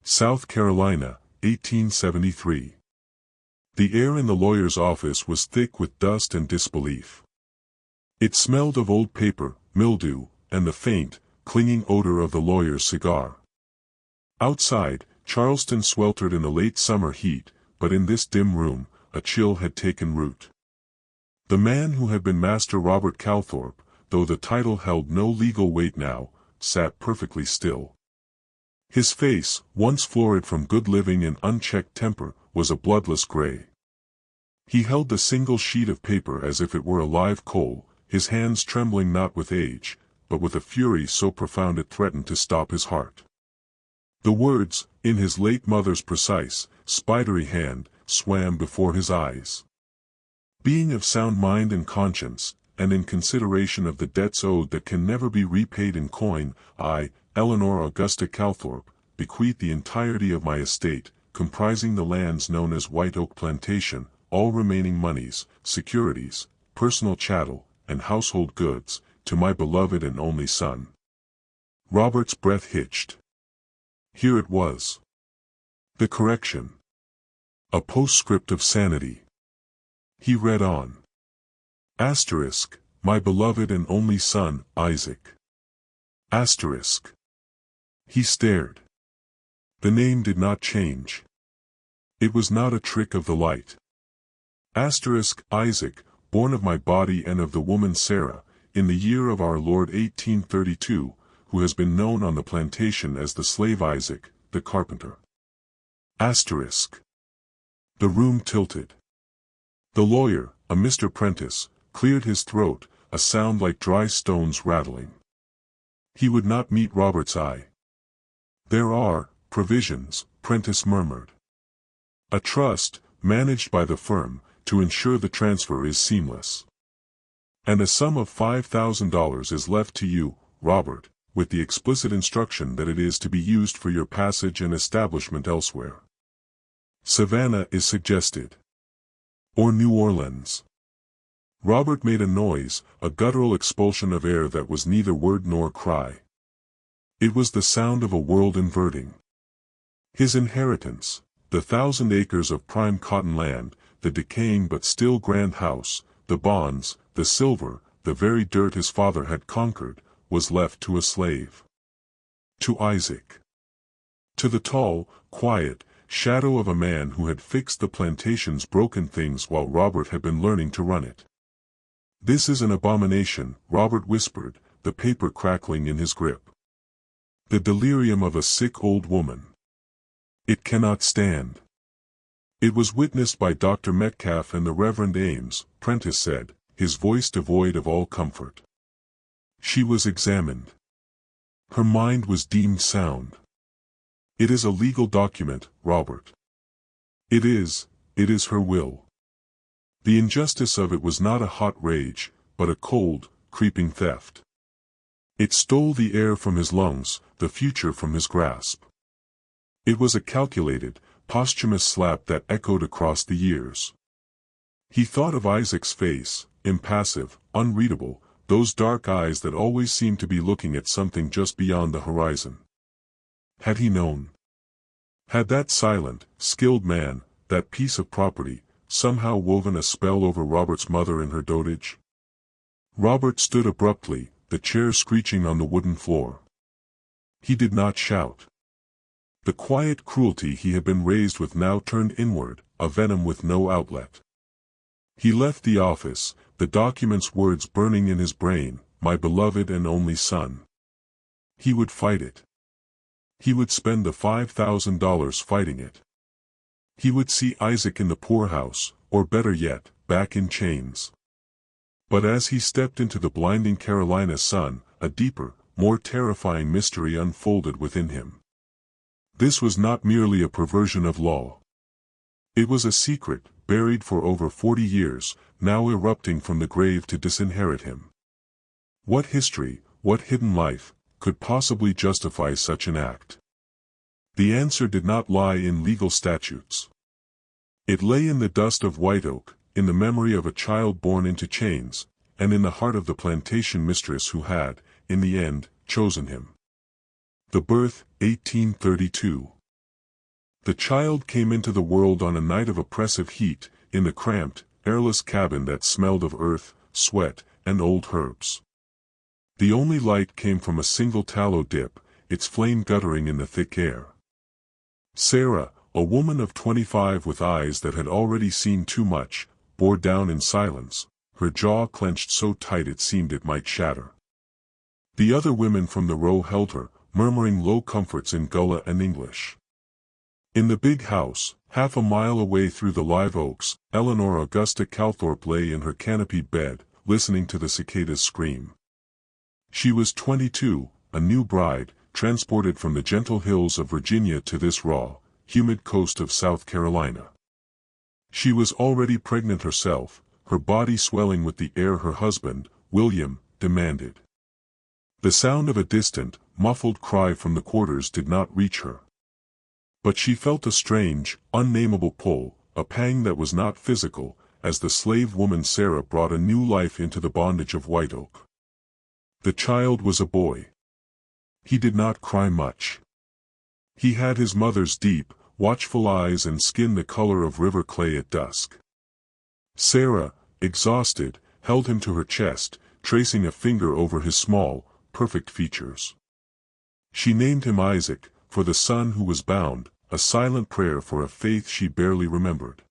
South Carolina, 1873. The air in the lawyer's office was thick with dust and disbelief. It smelled of old paper, mildew, and the faint, clinging odor of the lawyer's cigar. Outside, Charleston sweltered in the late summer heat, but in this dim room, a chill had taken root. The man who had been Master Robert Calthorpe, though the title held no legal weight now, sat perfectly still. His face, once florid from good living and unchecked temper, was a bloodless gray. He held the single sheet of paper as if it were a live coal, his hands trembling not with age, but with a fury so profound it threatened to stop his heart. The words, in his late mother's precise, spidery hand, swam before his eyes. Being of sound mind and conscience, and in consideration of the debts owed that can never be repaid in coin, I, Eleanor Augusta Calthorpe, bequeath the entirety of my estate, comprising the lands known as White Oak Plantation, all remaining moneys, securities, personal chattel, and household goods, to my beloved and only son. Robert's breath hitched. Here it was. The correction. A postscript of sanity. He read on. Asterisk, my beloved and only son, Isaac. Asterisk. He stared. The name did not change. It was not a trick of the light. Asterisk, Isaac, born of my body and of the woman Sarah, in the year of our Lord 1832, who has been known on the plantation as the slave Isaac, the carpenter. Asterisk. The room tilted. The lawyer, a Mr. Prentice, cleared his throat, a sound like dry stones rattling. He would not meet Robert's eye. There are provisions, Prentice murmured. A trust, managed by the firm, to ensure the transfer is seamless. And a sum of $5,000 is left to you, Robert, with the explicit instruction that it is to be used for your passage and establishment elsewhere. Savannah is suggested. Or New Orleans. Robert made a noise, a guttural expulsion of air that was neither word nor cry. It was the sound of a world inverting. His inheritance, the 1,000 acres of prime cotton land, the decaying but still grand house, the bonds, the silver, the very dirt his father had conquered, was left to a slave. To Isaac. To the tall, quiet, shadow of a man who had fixed the plantation's broken things while Robert had been learning to run it. This is an abomination, Robert whispered, the paper crackling in his grip. The delirium of a sick old woman. It cannot stand. It was witnessed by Dr. Metcalf and the Reverend Ames, Prentice said, his voice devoid of all comfort. She was examined. Her mind was deemed sound. It is a legal document, Robert. It is her will. The injustice of it was not a hot rage, but a cold, creeping theft. It stole the air from his lungs, the future from his grasp. It was a calculated, posthumous slap that echoed across the years. He thought of Isaac's face, impassive, unreadable, those dark eyes that always seemed to be looking at something just beyond the horizon. Had he known? Had that silent, skilled man, that piece of property, somehow woven a spell over Robert's mother in her dotage? Robert stood abruptly, the chair screeching on the wooden floor. He did not shout. The quiet cruelty he had been raised with now turned inward, a venom with no outlet. He left the office, the document's words burning in his brain, my beloved and only son. He would fight it. He would spend the $5,000 fighting it. He would see Isaac in the poorhouse, or better yet, back in chains. But as he stepped into the blinding Carolina sun, a deeper, more terrifying mystery unfolded within him. This was not merely a perversion of law. It was a secret, buried for over 40 years, now erupting from the grave to disinherit him. What history, what hidden life, could possibly justify such an act? The answer did not lie in legal statutes. It lay in the dust of White Oak, in the memory of a child born into chains, and in the heart of the plantation mistress who had, in the end, chosen him. The birth, 1832. The child came into the world on a night of oppressive heat, in the cramped, airless cabin that smelled of earth, sweat, and old herbs. The only light came from a single tallow dip, its flame guttering in the thick air. Sarah, a woman of 25 with eyes that had already seen too much, bore down in silence, her jaw clenched so tight it seemed it might shatter. The other women from the row held her, murmuring low comforts in Gullah and English. In the big house, half a mile away through the live oaks, Eleanor Augusta Calthorpe lay in her canopied bed, listening to the cicadas scream. She was 22, a new bride, transported from the gentle hills of Virginia to this raw, humid coast of South Carolina. She was already pregnant herself, her body swelling with the air her husband, William, demanded. The sound of a distant, muffled cry from the quarters did not reach her. But she felt a strange, unnameable pull, a pang that was not physical, as the slave woman Sarah brought a new life into the bondage of White Oak. The child was a boy. He did not cry much. He had his mother's deep, watchful eyes and skin the color of river clay at dusk. Sarah, exhausted, held him to her chest, tracing a finger over his small, perfect features. She named him Isaac, for the son who was bound, a silent prayer for a faith she barely remembered.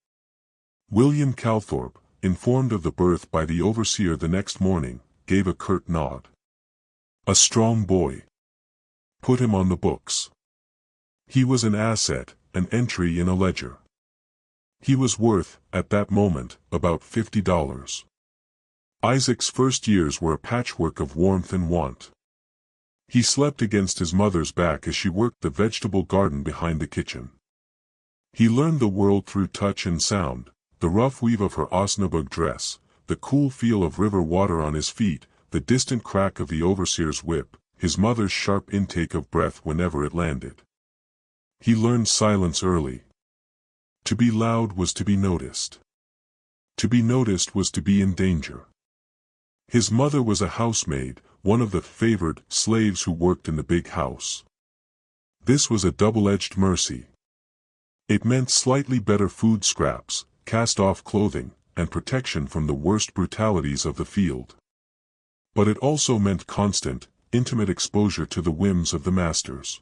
William Calthorpe, informed of the birth by the overseer the next morning, gave a curt nod. A strong boy. Put him on the books. He was an asset, an entry in a ledger. He was worth, at that moment, about $50. Isaac's first years were a patchwork of warmth and want. He slept against his mother's back as she worked the vegetable garden behind the kitchen. He learned the world through touch and sound, the rough weave of her Osnaburg dress, the cool feel of river water on his feet, the distant crack of the overseer's whip, his mother's sharp intake of breath whenever it landed. He learned silence early. To be loud was to be noticed. To be noticed was to be in danger. His mother was a housemaid, one of the favored slaves who worked in the big house. This was a double-edged mercy. It meant slightly better food scraps, cast-off clothing, and protection from the worst brutalities of the field. But it also meant constant, intimate exposure to the whims of the masters.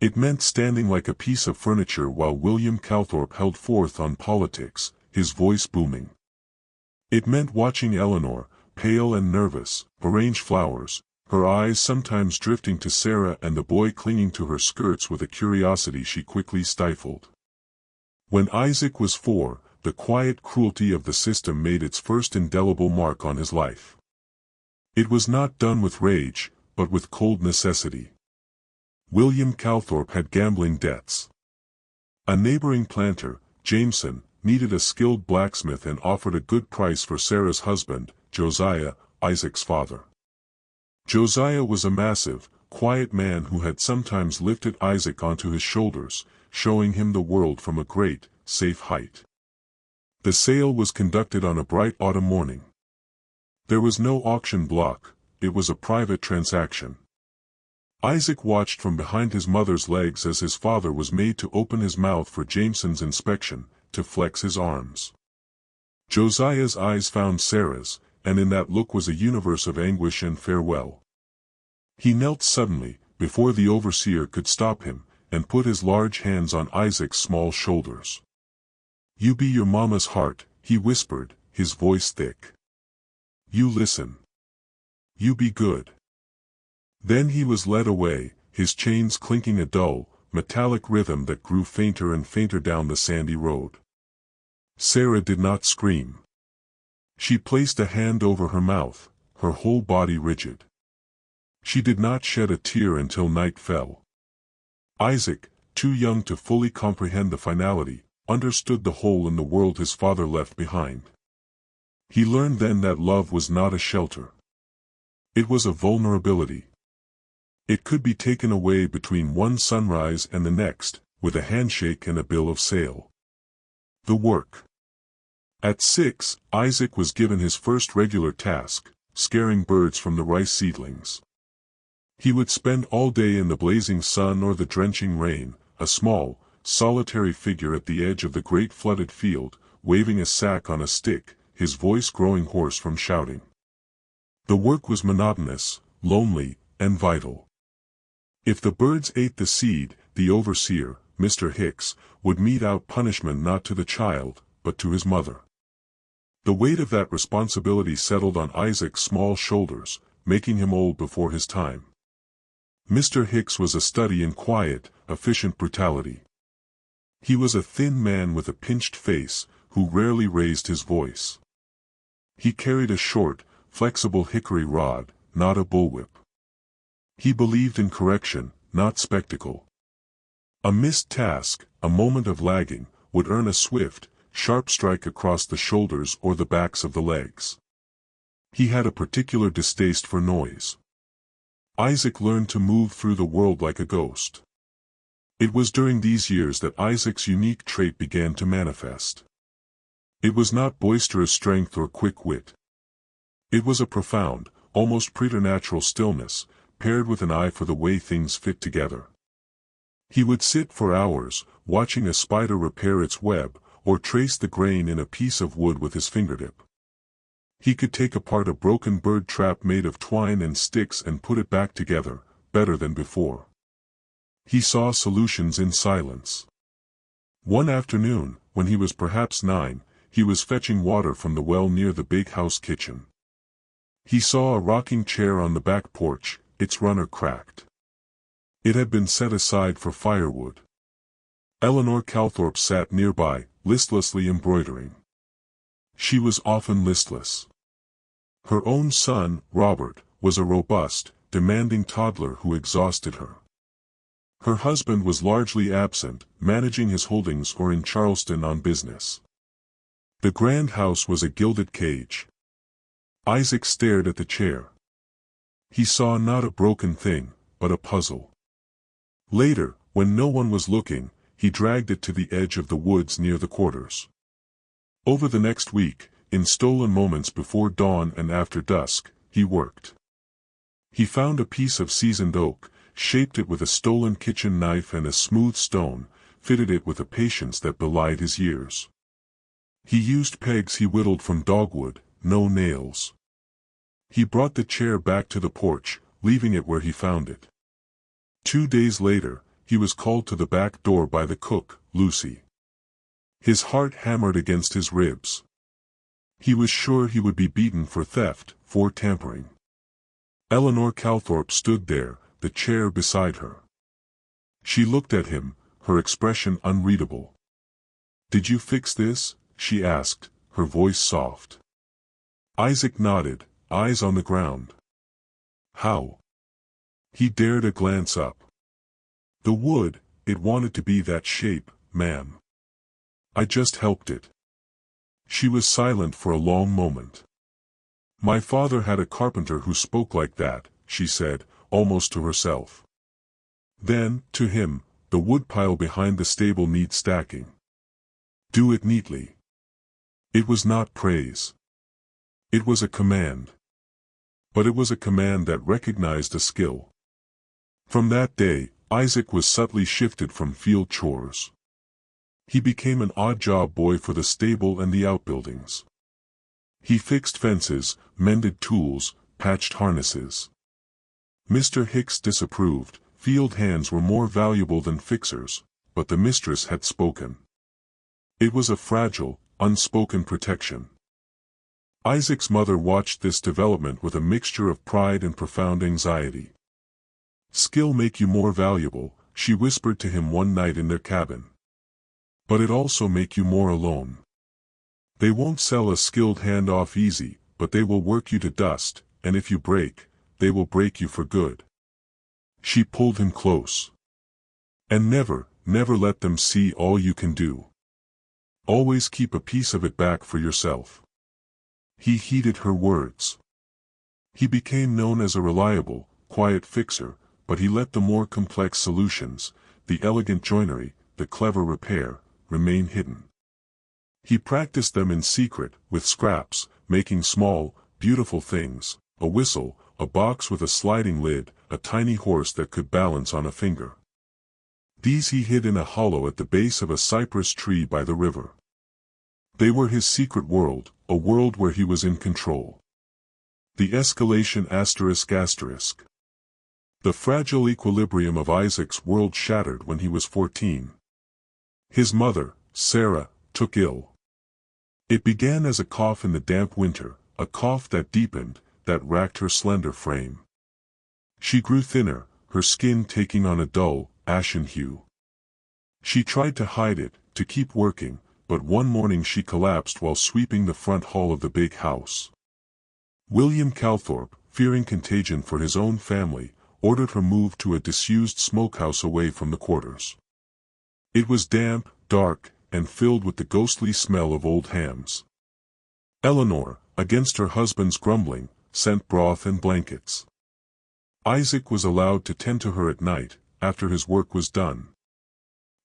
It meant standing like a piece of furniture while William Calthorpe held forth on politics, his voice booming. It meant watching Eleanor, pale and nervous, arrange flowers, her eyes sometimes drifting to Sarah and the boy clinging to her skirts with a curiosity she quickly stifled. When Isaac was 4, the quiet cruelty of the system made its first indelible mark on his life. It was not done with rage, but with cold necessity. William Calthorpe had gambling debts. A neighboring planter, Jameson, needed a skilled blacksmith and offered a good price for Sarah's husband, Josiah, Isaac's father. Josiah was a massive, quiet man who had sometimes lifted Isaac onto his shoulders, showing him the world from a great, safe height. The sale was conducted on a bright autumn morning. There was no auction block, it was a private transaction. Isaac watched from behind his mother's legs as his father was made to open his mouth for Jameson's inspection, to flex his arms. Josiah's eyes found Sarah's, and in that look was a universe of anguish and farewell. He knelt suddenly, before the overseer could stop him, and put his large hands on Isaac's small shoulders. "You be your mama's heart," he whispered, his voice thick. "You listen. You be good." Then he was led away, his chains clinking a dull, metallic rhythm that grew fainter and fainter down the sandy road. Sarah did not scream. She placed a hand over her mouth, her whole body rigid. She did not shed a tear until night fell. Isaac, too young to fully comprehend the finality, understood the hole in the world his father left behind. He learned then that love was not a shelter. It was a vulnerability. It could be taken away between one sunrise and the next, with a handshake and a bill of sale. The work. At 6, Isaac was given his first regular task, scaring birds from the rice seedlings. He would spend all day in the blazing sun or the drenching rain, a small, solitary figure at the edge of the great flooded field, waving a sack on a stick, his voice growing hoarse from shouting. The work was monotonous, lonely, and vital. If the birds ate the seed, the overseer, Mr. Hicks, would mete out punishment not to the child, but to his mother. The weight of that responsibility settled on Isaac's small shoulders, making him old before his time. Mr. Hicks was a study in quiet, efficient brutality. He was a thin man with a pinched face, who rarely raised his voice. He carried a short, flexible hickory rod, not a bullwhip. He believed in correction, not spectacle. A missed task, a moment of lagging, would earn a swift, sharp strike across the shoulders or the backs of the legs. He had a particular distaste for noise. Isaac learned to move through the world like a ghost. It was during these years that Isaac's unique trait began to manifest. It was not boisterous strength or quick wit. It was a profound, almost preternatural stillness, paired with an eye for the way things fit together. He would sit for hours, watching a spider repair its web, or trace the grain in a piece of wood with his fingertip. He could take apart a broken bird trap made of twine and sticks and put it back together, better than before. He saw solutions in silence. One afternoon, when he was perhaps 9, he was fetching water from the well near the big house kitchen. He saw a rocking chair on the back porch, its runner cracked. It had been set aside for firewood. Eleanor Calthorpe sat nearby, listlessly embroidering. She was often listless. Her own son, Robert, was a robust, demanding toddler who exhausted her. Her husband was largely absent, managing his holdings or in Charleston on business. The grand house was a gilded cage. Isaac stared at the chair. He saw not a broken thing, but a puzzle. Later, when no one was looking, he dragged it to the edge of the woods near the quarters. Over the next week, in stolen moments before dawn and after dusk, he worked. He found a piece of seasoned oak, shaped it with a stolen kitchen knife and a smooth stone, fitted it with a patience that belied his years. He used pegs he whittled from dogwood, no nails. He brought the chair back to the porch, leaving it where he found it. 2 days later, he was called to the back door by the cook, Lucy. His heart hammered against his ribs. He was sure he would be beaten for theft, for tampering. Eleanor Calthorpe stood there, the chair beside her. She looked at him, her expression unreadable. "Did you fix this?" she asked, her voice soft. Isaac nodded, eyes on the ground. "How?" He dared a glance up. "The wood, it wanted to be that shape, ma'am. I just helped it." She was silent for a long moment. "My father had a carpenter who spoke like that," she said, almost to herself. Then, to him, the woodpile behind the stable needs stacking. "Do it neatly." It was not praise. It was a command. But it was a command that recognized a skill. From that day, Isaac was subtly shifted from field chores. He became an odd-job boy for the stable and the outbuildings. He fixed fences, mended tools, patched harnesses. Mr. Hicks disapproved. Field hands were more valuable than fixers, but the mistress had spoken. It was a fragile, unspoken protection. Isaac's mother watched this development with a mixture of pride and profound anxiety. "Skill make you more valuable," she whispered to him one night in their cabin. "But it also make you more alone. They won't sell a skilled hand off easy, but they will work you to dust, and if you break, they will break you for good." She pulled him close. "And never, never let them see all you can do. Always keep a piece of it back for yourself." He heeded her words. He became known as a reliable, quiet fixer, but he let the more complex solutions, the elegant joinery, the clever repair, remain hidden. He practiced them in secret, with scraps, making small, beautiful things, a whistle, a box with a sliding lid, a tiny horse that could balance on a finger. These he hid in a hollow at the base of a cypress tree by the river. They were his secret world, a world where he was in control. The escalation ***. The fragile equilibrium of Isaac's world shattered when he was 14. His mother, Sarah, took ill. It began as a cough in the damp winter, a cough that deepened, that racked her slender frame. She grew thinner, her skin taking on a dull, ashen hue. She tried to hide it, to keep working, but one morning she collapsed while sweeping the front hall of the big house. William Calthorpe, fearing contagion for his own family, ordered her moved to a disused smokehouse away from the quarters. It was damp, dark, and filled with the ghostly smell of old hams. Eleanor, against her husband's grumbling, sent broth and blankets. Isaac was allowed to tend to her at night, after his work was done.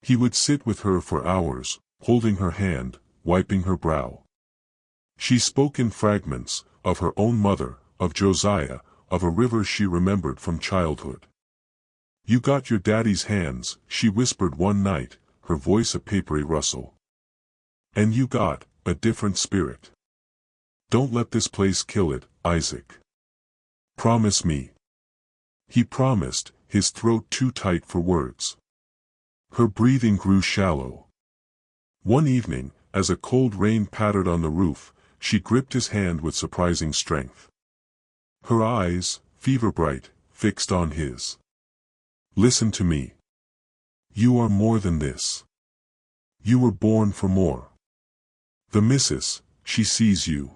He would sit with her for hours, holding her hand, wiping her brow. She spoke in fragments, of her own mother, of Josiah, of a river she remembered from childhood. "You got your daddy's hands," she whispered one night, her voice a papery rustle. "And you got a different spirit. Don't let this place kill it, Isaac. Promise me." He promised, his throat too tight for words. Her breathing grew shallow. One evening, as a cold rain pattered on the roof, she gripped his hand with surprising strength. Her eyes, fever-bright, fixed on his. "Listen to me. You are more than this. You were born for more. The missus, she sees you.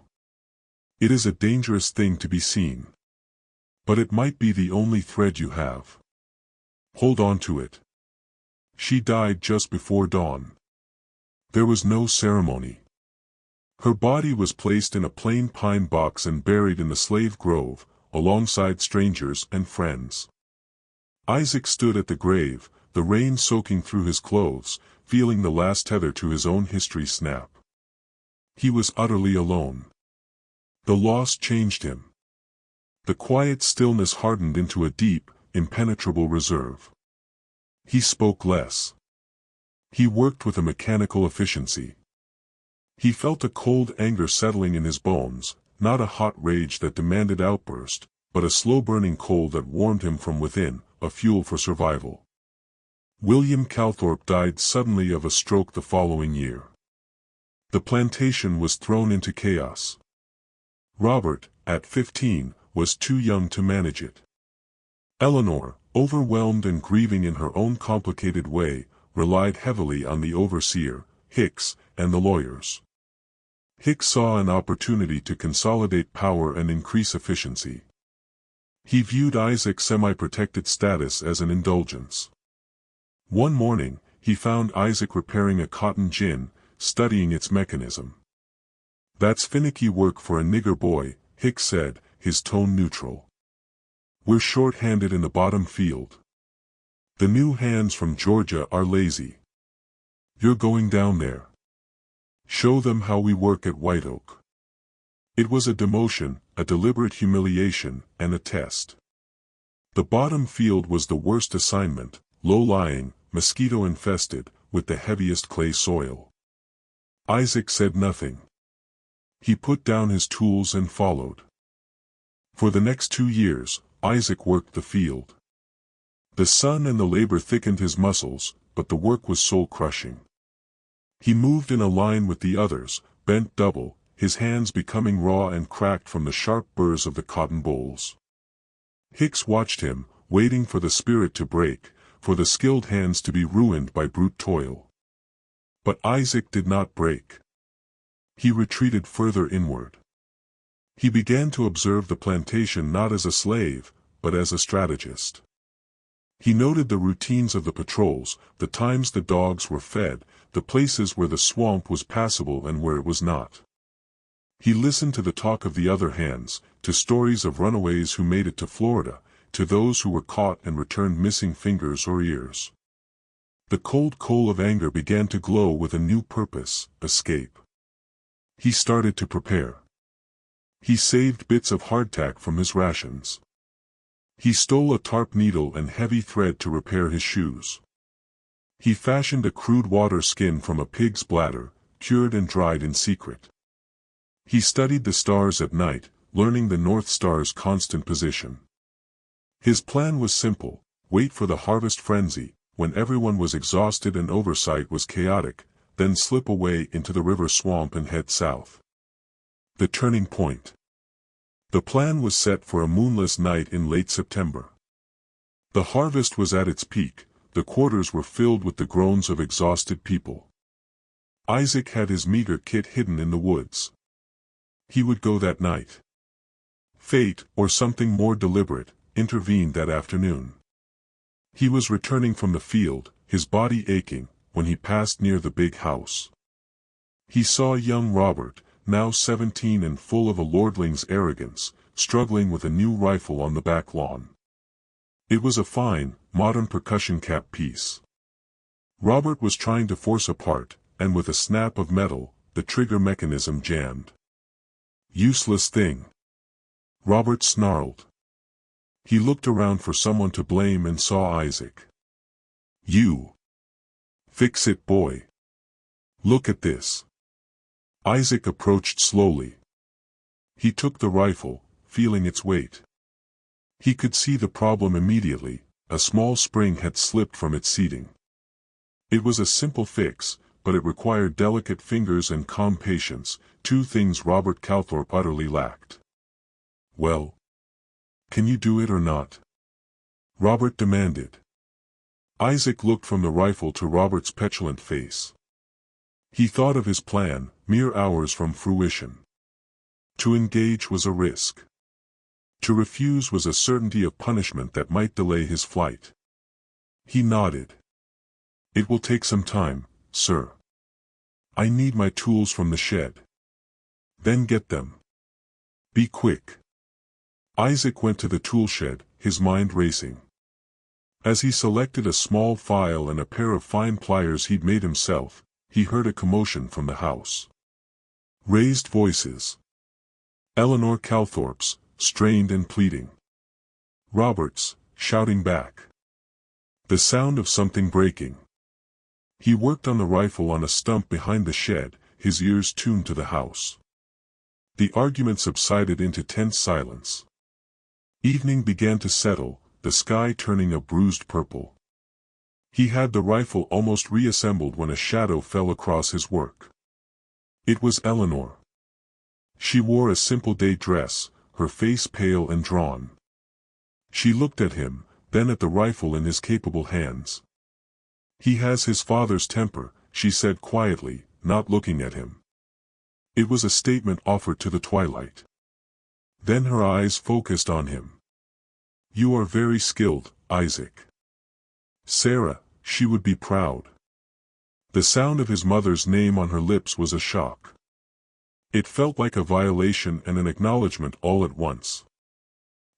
It is a dangerous thing to be seen. But it might be the only thread you have. Hold on to it." She died just before dawn. There was no ceremony. Her body was placed in a plain pine box and buried in the slave grove, alongside strangers and friends. Isaac stood at the grave, the rain soaking through his clothes, feeling the last tether to his own history snap. He was utterly alone. The loss changed him. The quiet stillness hardened into a deep, impenetrable reserve. He spoke less. He worked with a mechanical efficiency. He felt a cold anger settling in his bones, not a hot rage that demanded outburst, but a slow-burning coal that warmed him from within, a fuel for survival. William Calthorpe died suddenly of a stroke the following year. The plantation was thrown into chaos. Robert, at 15, was too young to manage it. Eleanor, overwhelmed and grieving in her own complicated way, relied heavily on the overseer, Hicks, and the lawyers. Hicks saw an opportunity to consolidate power and increase efficiency. He viewed Isaac's semi-protected status as an indulgence. One morning, he found Isaac repairing a cotton gin, studying its mechanism. "That's finicky work for a nigger boy," Hicks said, his tone neutral. "We're short-handed in the bottom field. The new hands from Georgia are lazy. You're going down there. Show them how we work at White Oak." It was a demotion, a deliberate humiliation, and a test. The bottom field was the worst assignment, low-lying, mosquito-infested, with the heaviest clay soil. Isaac said nothing. He put down his tools and followed. For the next 2 years, Isaac worked the field. The sun and the labor thickened his muscles, but the work was soul-crushing. He moved in a line with the others, bent double, his hands becoming raw and cracked from the sharp burrs of the cotton bolls. Hicks watched him, waiting for the spirit to break, for the skilled hands to be ruined by brute toil. But Isaac did not break. He retreated further inward. He began to observe the plantation not as a slave, but as a strategist. He noted the routines of the patrols, the times the dogs were fed, the places where the swamp was passable and where it was not. He listened to the talk of the other hands, to stories of runaways who made it to Florida, to those who were caught and returned missing fingers or ears. The cold coal of anger began to glow with a new purpose: escape. He started to prepare. He saved bits of hardtack from his rations. He stole a tarp needle and heavy thread to repair his shoes. He fashioned a crude water skin from a pig's bladder, cured and dried in secret. He studied the stars at night, learning the North Star's constant position. His plan was simple: wait for the harvest frenzy, when everyone was exhausted and oversight was chaotic, then slip away into the river swamp and head south. The turning point. The plan was set for a moonless night in late September. The harvest was at its peak, the quarters were filled with the groans of exhausted people. Isaac had his meager kit hidden in the woods. He would go that night. Fate, or something more deliberate, intervened that afternoon. He was returning from the field, his body aching, when he passed near the big house. He saw young Robert, now 17 and full of a lordling's arrogance, struggling with a new rifle on the back lawn. It was a fine, modern percussion cap piece. Robert was trying to force apart, and with a snap of metal, the trigger mechanism jammed. Useless thing. Robert snarled. He looked around for someone to blame and saw Isaac. You. Fix it, boy. Look at this. Isaac approached slowly. He took the rifle, feeling its weight. He could see the problem immediately: a small spring had slipped from its seating. It was a simple fix, but it required delicate fingers and calm patience, two things Robert Calthorpe utterly lacked. Well, can you do it or not? Robert demanded. Isaac looked from the rifle to Robert's petulant face. He thought of his plan, mere hours from fruition. To engage was a risk. To refuse was a certainty of punishment that might delay his flight. He nodded. It will take some time, sir. I need my tools from the shed. Then get them. Be quick. Isaac went to the tool shed, his mind racing. As he selected a small file and a pair of fine pliers he'd made himself, he heard a commotion from the house. Raised voices. Eleanor Calthorpe's, strained and pleading. Robert's, shouting back. The sound of something breaking. He worked on the rifle on a stump behind the shed, his ears tuned to the house. The argument subsided into tense silence. Evening began to settle, the sky turning a bruised purple. He had the rifle almost reassembled when a shadow fell across his work. It was Eleanor. She wore a simple day dress, her face pale and drawn. She looked at him, then at the rifle in his capable hands. He has his father's temper, she said quietly, not looking at him. It was a statement offered to the twilight. Then her eyes focused on him. You are very skilled, Isaac. Sarah, she would be proud. The sound of his mother's name on her lips was a shock. It felt like a violation and an acknowledgement all at once.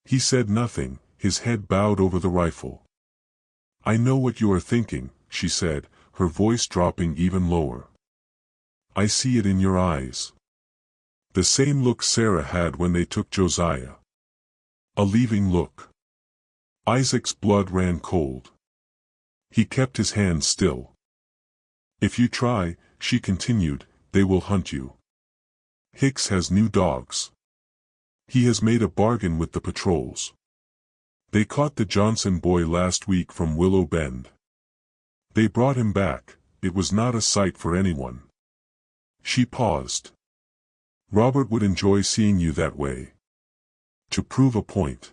He said nothing, his head bowed over the rifle. I know what you are thinking, she said, her voice dropping even lower. I see it in your eyes. The same look Sarah had when they took Josiah. A leaving look. Isaac's blood ran cold. He kept his hands still. If you try, she continued, they will hunt you. Hicks has new dogs. He has made a bargain with the patrols. They caught the Johnson boy last week from Willow Bend. They brought him back. It was not a sight for anyone. She paused. Robert would enjoy seeing you that way. To prove a point.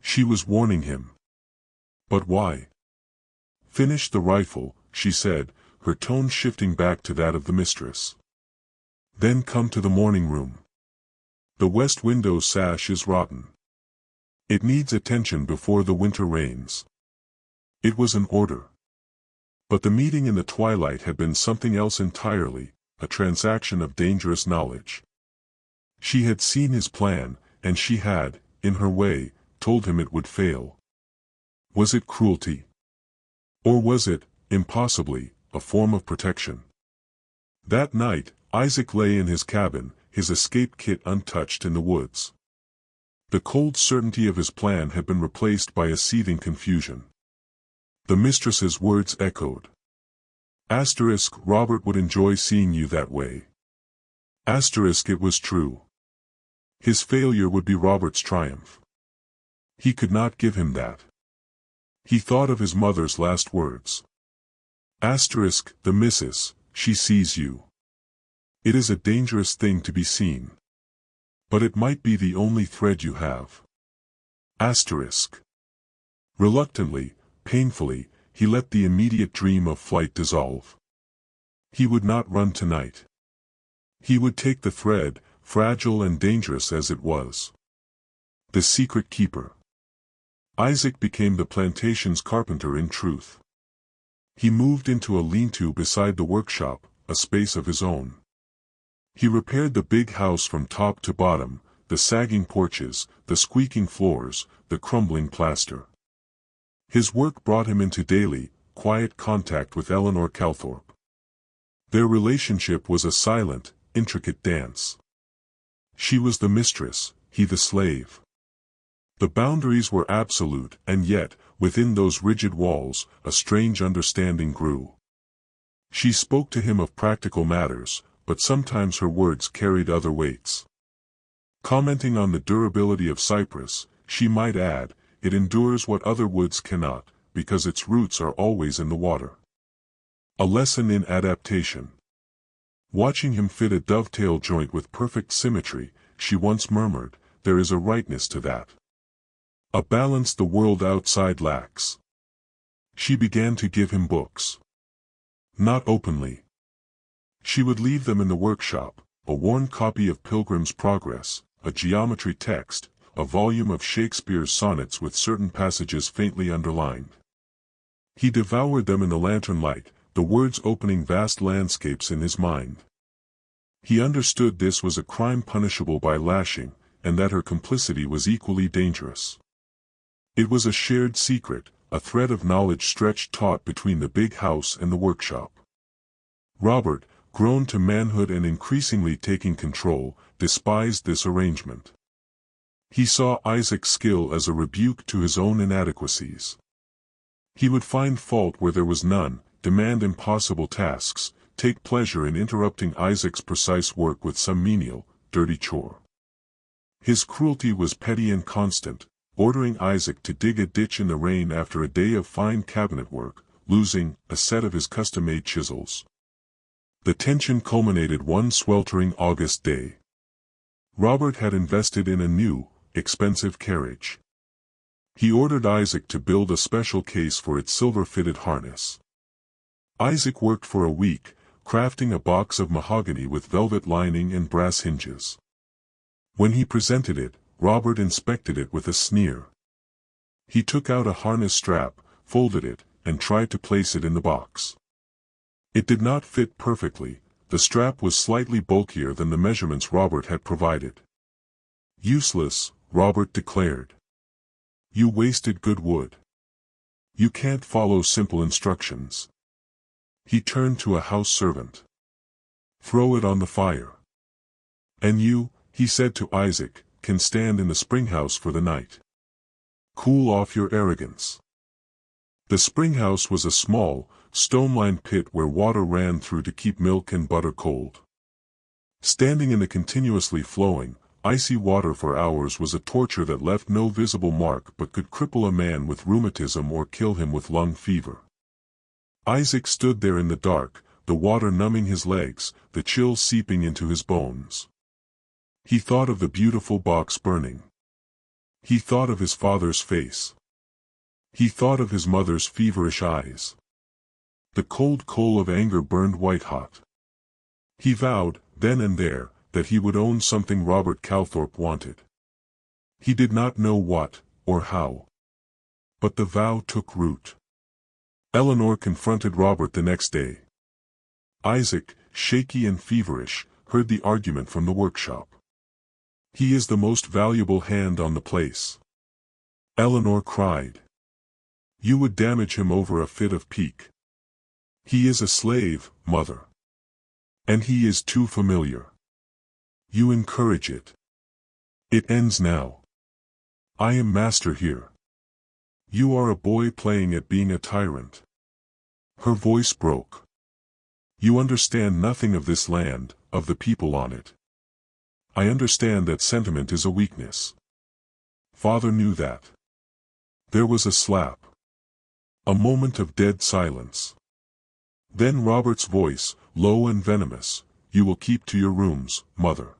She was warning him. But why? Finish the rifle, she said, her tone shifting back to that of the mistress. Then come to the morning room. The west window sash is rotten. It needs attention before the winter rains. It was an order. But the meeting in the twilight had been something else entirely, a transaction of dangerous knowledge. She had seen his plan, and she had, in her way, told him it would fail. Was it cruelty? Or was it, impossibly, a form of protection? That night, Isaac lay in his cabin, his escape kit untouched in the woods. The cold certainty of his plan had been replaced by a seething confusion. The mistress's words echoed. Asterisk, Robert would enjoy seeing you that way. Asterisk, it was true. His failure would be Robert's triumph. He could not give him that. He thought of his mother's last words. Asterisk, the missus, she sees you. It is a dangerous thing to be seen. But it might be the only thread you have. Asterisk. Reluctantly, painfully, he let the immediate dream of flight dissolve. He would not run tonight. He would take the thread, fragile and dangerous as it was. The secret keeper. Isaac became the plantation's carpenter in truth. He moved into a lean-to beside the workshop, a space of his own. He repaired the big house from top to bottom, the sagging porches, the squeaking floors, the crumbling plaster. His work brought him into daily, quiet contact with Eleanor Calthorpe. Their relationship was a silent, intricate dance. She was the mistress, he the slave. The boundaries were absolute, and yet, within those rigid walls, a strange understanding grew. She spoke to him of practical matters, but sometimes her words carried other weights. Commenting on the durability of cypress, she might add, it endures what other woods cannot, because its roots are always in the water. A lesson in adaptation. Watching him fit a dovetail joint with perfect symmetry, she once murmured, there is a rightness to that. A balance the world outside lacks. She began to give him books. Not openly. She would leave them in the workshop, a worn copy of Pilgrim's Progress, a geometry text, a volume of Shakespeare's sonnets with certain passages faintly underlined. He devoured them in the lantern light, the words opening vast landscapes in his mind. He understood this was a crime punishable by lashing, and that her complicity was equally dangerous. It was a shared secret, a thread of knowledge stretched taut between the big house and the workshop. Robert, grown to manhood and increasingly taking control, despised this arrangement. He saw Isaac's skill as a rebuke to his own inadequacies. He would find fault where there was none, demand impossible tasks, take pleasure in interrupting Isaac's precise work with some menial, dirty chore. His cruelty was petty and constant, ordering Isaac to dig a ditch in the rain after a day of fine cabinet work, losing a set of his custom-made chisels. The tension culminated one sweltering August day. Robert had invested in a new, expensive carriage. He ordered Isaac to build a special case for its silver-fitted harness. Isaac worked for a week, crafting a box of mahogany with velvet lining and brass hinges. When he presented it, Robert inspected it with a sneer. He took out a harness strap, folded it, and tried to place it in the box. It did not fit perfectly, the strap was slightly bulkier than the measurements Robert had provided. Useless, Robert declared. You wasted good wood. You can't follow simple instructions. He turned to a house servant. Throw it on the fire. And you, he said to Isaac, can stand in the springhouse for the night. Cool off your arrogance. The springhouse was a small, stone-lined pit where water ran through to keep milk and butter cold. Standing in the continuously flowing, icy water for hours was a torture that left no visible mark but could cripple a man with rheumatism or kill him with lung fever. Isaac stood there in the dark, the water numbing his legs, the chill seeping into his bones. He thought of the beautiful box burning. He thought of his father's face. He thought of his mother's feverish eyes. The cold coal of anger burned white-hot. He vowed, then and there, that he would own something Robert Calthorpe wanted. He did not know what, or how. But the vow took root. Eleanor confronted Robert the next day. Isaac, shaky and feverish, heard the argument from the workshop. He is the most valuable hand on the place. Eleanor cried. You would damage him over a fit of pique. He is a slave, mother. And he is too familiar. You encourage it. It ends now. I am master here. You are a boy playing at being a tyrant. Her voice broke. You understand nothing of this land, of the people on it. I understand that sentiment is a weakness. Father knew that. There was a slap. A moment of dead silence. Then Robert's voice, low and venomous, "You will keep to your rooms, mother.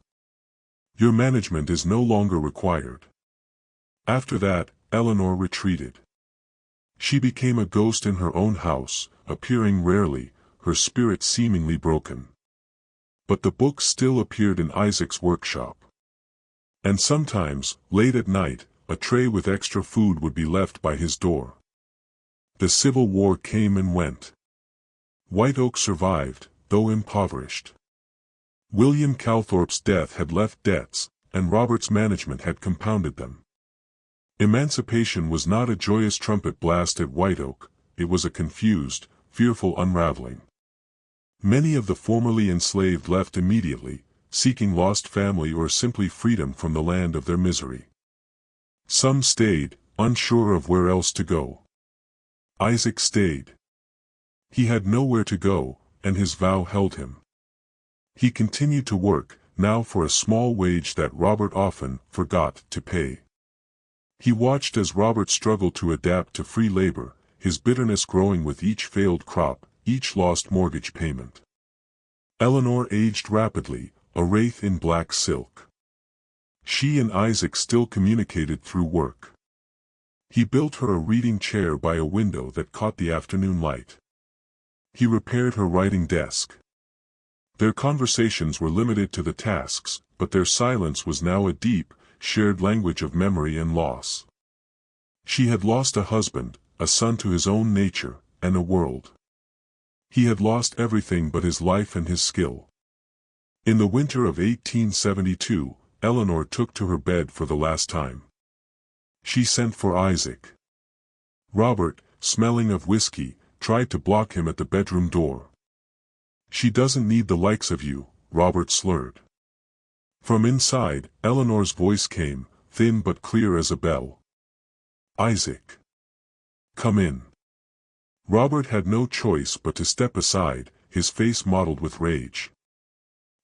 Your management is no longer required." After that, Eleanor retreated. She became a ghost in her own house, appearing rarely, her spirit seemingly broken. But the books still appeared in Isaac's workshop. And sometimes, late at night, a tray with extra food would be left by his door. The Civil War came and went. White Oak survived, though impoverished. William Calthorpe's death had left debts, and Robert's management had compounded them. Emancipation was not a joyous trumpet blast at White Oak, it was a confused, fearful unraveling. Many of the formerly enslaved left immediately, seeking lost family or simply freedom from the land of their misery. Some stayed, unsure of where else to go. Isaac stayed. He had nowhere to go, and his vow held him. He continued to work, now for a small wage that Robert often forgot to pay. He watched as Robert struggled to adapt to free labor, his bitterness growing with each failed crop, each lost mortgage payment. Eleanor aged rapidly, a wraith in black silk. She and Isaac still communicated through work. He built her a reading chair by a window that caught the afternoon light. He repaired her writing desk. Their conversations were limited to the tasks, but their silence was now a deep, shared language of memory and loss. She had lost a husband, a son to his own nature, and a world. He had lost everything but his life and his skill. In the winter of 1872, Eleanor took to her bed for the last time. She sent for Isaac. Robert, smelling of whiskey, tried to block him at the bedroom door. "She doesn't need the likes of you," Robert slurred. From inside, Eleanor's voice came, thin but clear as a bell. "Isaac. Come in." Robert had no choice but to step aside, his face mottled with rage.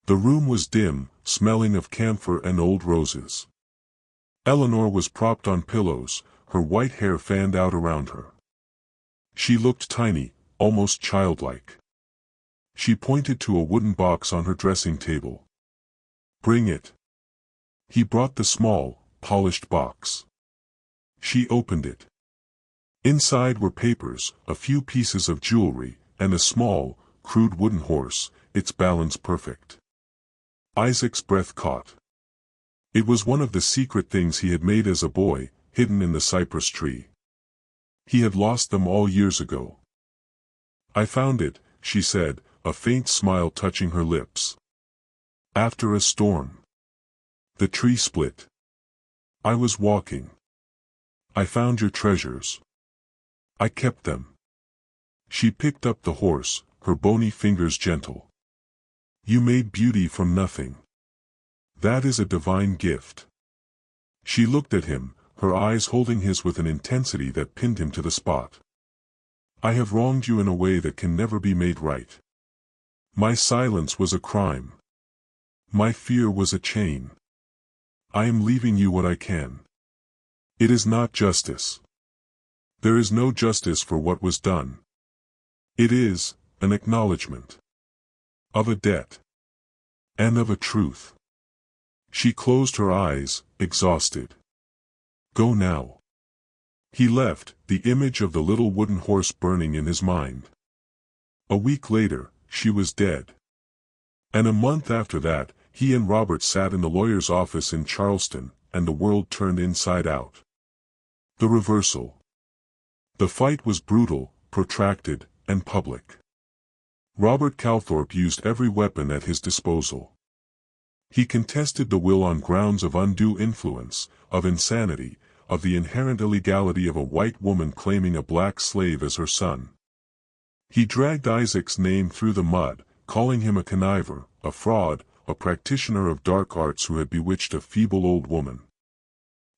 The room was dim, smelling of camphor and old roses. Eleanor was propped on pillows, her white hair fanned out around her. She looked tiny, almost childlike. She pointed to a wooden box on her dressing table. "Bring it." He brought the small, polished box. She opened it. Inside were papers, a few pieces of jewelry, and a small, crude wooden horse, its balance perfect. Isaac's breath caught. It was one of the secret things he had made as a boy, hidden in the cypress tree. He had lost them all years ago. "I found it," she said, a faint smile touching her lips. "After a storm. The tree split. I was walking. I found your treasures. I kept them." She picked up the horse, her bony fingers gentle. "You made beauty from nothing. That is a divine gift." She looked at him, her eyes holding his with an intensity that pinned him to the spot. "I have wronged you in a way that can never be made right. My silence was a crime. My fear was a chain. I am leaving you what I can. It is not justice. There is no justice for what was done. It is an acknowledgement of a debt and of a truth." She closed her eyes, exhausted. "Go now." He left, the image of the little wooden horse burning in his mind. A week later, she was dead. And a month after that, he and Robert sat in the lawyer's office in Charleston, and the world turned inside out. The reversal. The fight was brutal, protracted, and public. Robert Calthorpe used every weapon at his disposal. He contested the will on grounds of undue influence, of insanity, of the inherent illegality of a white woman claiming a black slave as her son. He dragged Isaac's name through the mud, calling him a conniver, a fraud, a practitioner of dark arts who had bewitched a feeble old woman.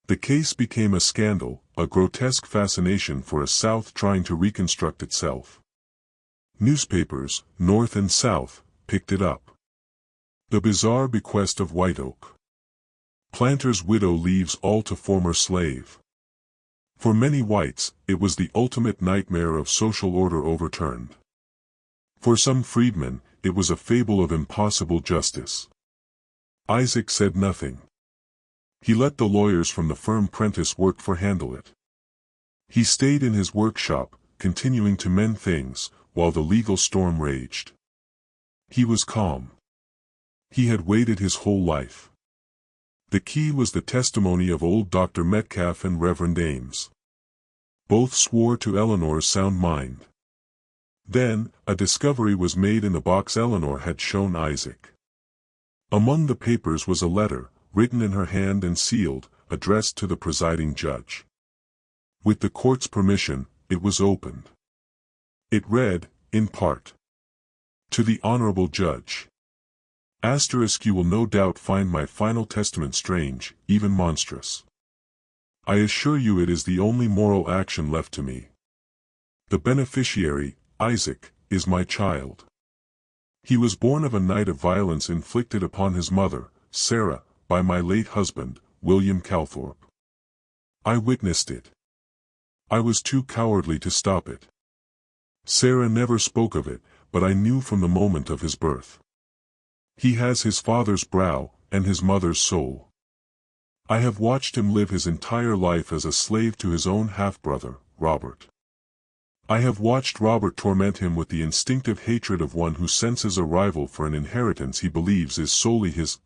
The case became a scandal, a grotesque fascination for a South trying to reconstruct itself. Newspapers, North and South, picked it up. The bizarre bequest of White Oak. Planter's widow leaves all to former slave. For many whites, it was the ultimate nightmare of social order overturned. For some freedmen, it was a fable of impossible justice. Isaac said nothing. He let the lawyers from the firm Prentice work for handle it. He stayed in his workshop, continuing to mend things, while the legal storm raged. He was calm. He had waited his whole life. The key was the testimony of old Dr. Metcalf and Reverend Ames. Both swore to Eleanor's sound mind. Then, a discovery was made in the box Eleanor had shown Isaac. Among the papers was a letter, written in her hand and sealed, addressed to the presiding judge. With the court's permission, it was opened. It read, in part, "To the Honorable Judge. You will no doubt find my final testament strange, even monstrous. I assure you it is the only moral action left to me. The beneficiary, Isaac, is my child. He was born of a night of violence inflicted upon his mother, Sarah, by my late husband, William Calthorpe. I witnessed it. I was too cowardly to stop it. Sarah never spoke of it, but I knew from the moment of his birth. He has his father's brow, and his mother's soul. I have watched him live his entire life as a slave to his own half-brother, Robert. I have watched Robert torment him with the instinctive hatred of one who senses a rival for an inheritance he believes is solely his.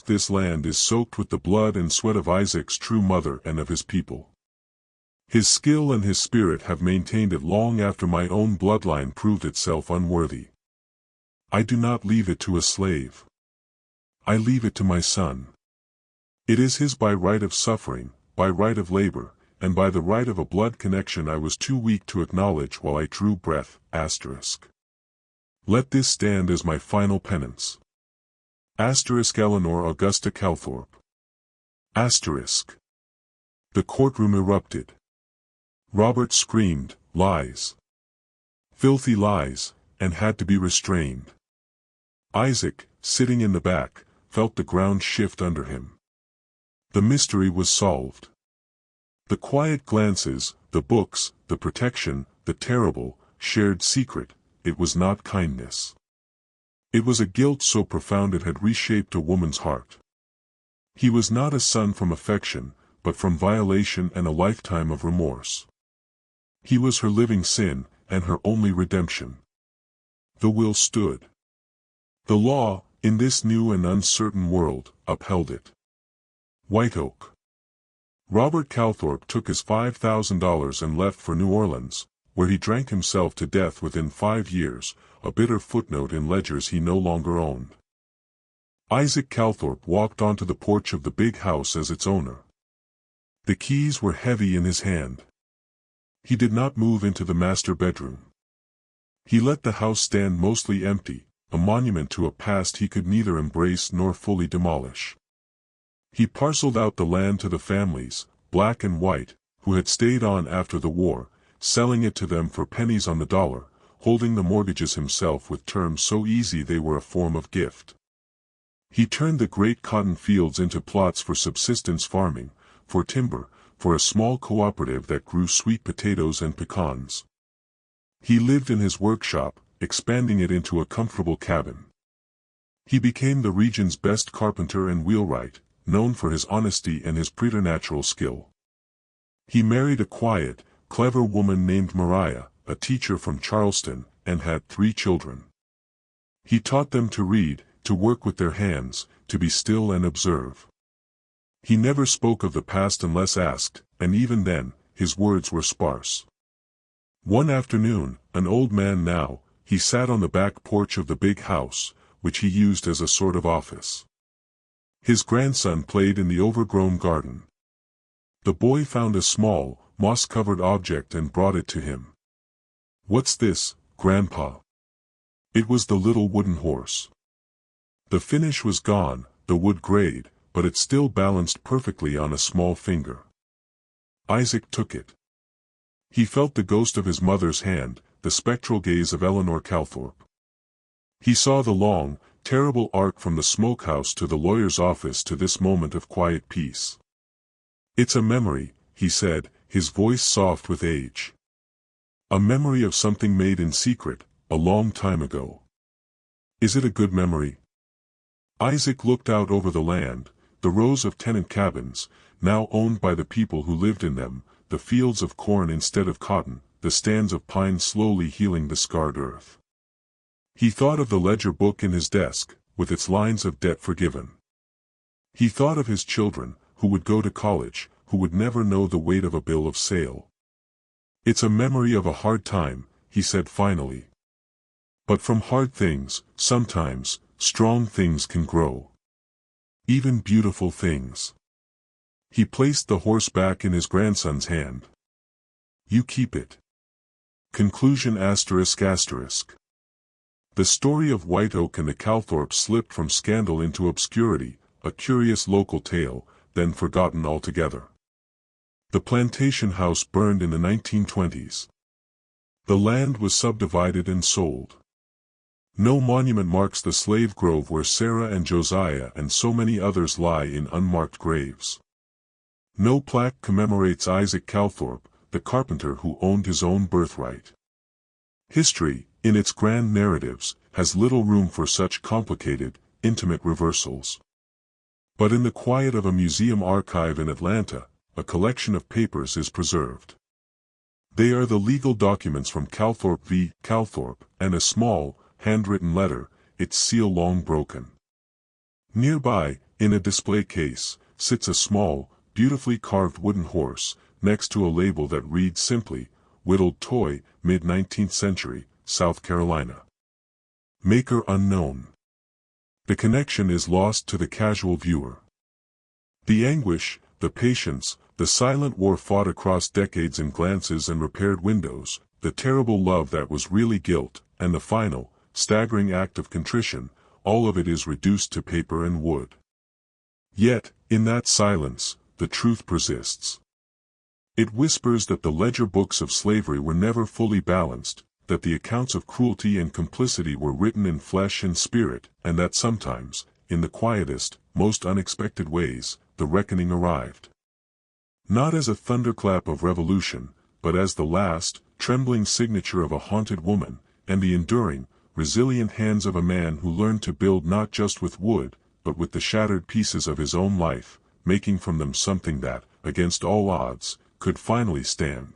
This land is soaked with the blood and sweat of Isaac's true mother and of his people. His skill and his spirit have maintained it long after my own bloodline proved itself unworthy. I do not leave it to a slave. I leave it to my son. It is his by right of suffering, by right of labor, and by the right of a blood connection I was too weak to acknowledge while I drew breath. Let this stand as my final penance. Eleanor Augusta Calthorpe. The courtroom erupted. Robert screamed, "Lies! Filthy lies," and had to be restrained. Isaac, sitting in the back, felt the ground shift under him. The mystery was solved. The quiet glances, the books, the protection, the terrible, shared secret, it was not kindness. It was a guilt so profound it had reshaped a woman's heart. He was not a son from affection, but from violation and a lifetime of remorse. He was her living sin, and her only redemption. The will stood. The law, in this new and uncertain world, upheld it. White Oak. Robert Calthorpe took his $5,000 and left for New Orleans, where he drank himself to death within 5 years, a bitter footnote in ledgers he no longer owned. Isaac Calthorpe walked onto the porch of the big house as its owner. The keys were heavy in his hand. He did not move into the master bedroom. He let the house stand mostly empty, a monument to a past he could neither embrace nor fully demolish. He parceled out the land to the families, black and white, who had stayed on after the war, selling it to them for pennies on the dollar, holding the mortgages himself with terms so easy they were a form of gift. He turned the great cotton fields into plots for subsistence farming, for timber, for a small cooperative that grew sweet potatoes and pecans. He lived in his workshop, expanding it into a comfortable cabin. He became the region's best carpenter and wheelwright, known for his honesty and his preternatural skill. He married a quiet, clever woman named Maria, a teacher from Charleston, and had 3 children. He taught them to read, to work with their hands, to be still and observe. He never spoke of the past unless asked, and even then, his words were sparse. One afternoon, an old man now, he sat on the back porch of the big house, which he used as a sort of office. His grandson played in the overgrown garden. The boy found a small, moss-covered object and brought it to him. "What's this, Grandpa?" It was the little wooden horse. The finish was gone, the wood grayed, but it still balanced perfectly on a small finger. Isaac took it. He felt the ghost of his mother's hand, the spectral gaze of Eleanor Calthorpe. He saw the long, terrible arc from the smokehouse to the lawyer's office to this moment of quiet peace. "It's a memory," he said, his voice soft with age. "A memory of something made in secret, a long time ago. Is it a good memory?" Isaac looked out over the land, the rows of tenant cabins, now owned by the people who lived in them, the fields of corn instead of cotton, the stands of pine slowly healing the scarred earth. He thought of the ledger book in his desk, with its lines of debt forgiven. He thought of his children, who would go to college, who would never know the weight of a bill of sale. "It's a memory of a hard time," he said finally. "But from hard things, sometimes, strong things can grow. Even beautiful things." He placed the horse back in his grandson's hand. "You keep it." Conclusion ****. The story of White Oak and the Calthorpes slipped from scandal into obscurity, a curious local tale, then forgotten altogether. The plantation house burned in the 1920s. The land was subdivided and sold. No monument marks the slave grove where Sarah and Josiah and so many others lie in unmarked graves. No plaque commemorates Isaac Calthorpe, the carpenter who owned his own birthright. History, in its grand narratives, has little room for such complicated, intimate reversals. But in the quiet of a museum archive in Atlanta, a collection of papers is preserved. They are the legal documents from Calthorpe v. Calthorpe, and a small, handwritten letter, its seal long broken. Nearby, in a display case, sits a small, beautifully carved wooden horse, next to a label that reads simply, "Whittled Toy, Mid-19th Century, South Carolina. Maker unknown." The connection is lost to the casual viewer. The anguish, the patience, the silent war fought across decades in glances and repaired windows, the terrible love that was really guilt, and the final, staggering act of contrition, all of it is reduced to paper and wood. Yet, in that silence, the truth persists. It whispers that the ledger books of slavery were never fully balanced, that the accounts of cruelty and complicity were written in flesh and spirit, and that sometimes, in the quietest, most unexpected ways, the reckoning arrived. Not as a thunderclap of revolution, but as the last, trembling signature of a haunted woman, and the enduring, resilient hands of a man who learned to build not just with wood, but with the shattered pieces of his own life, making from them something that, against all odds, could finally stand.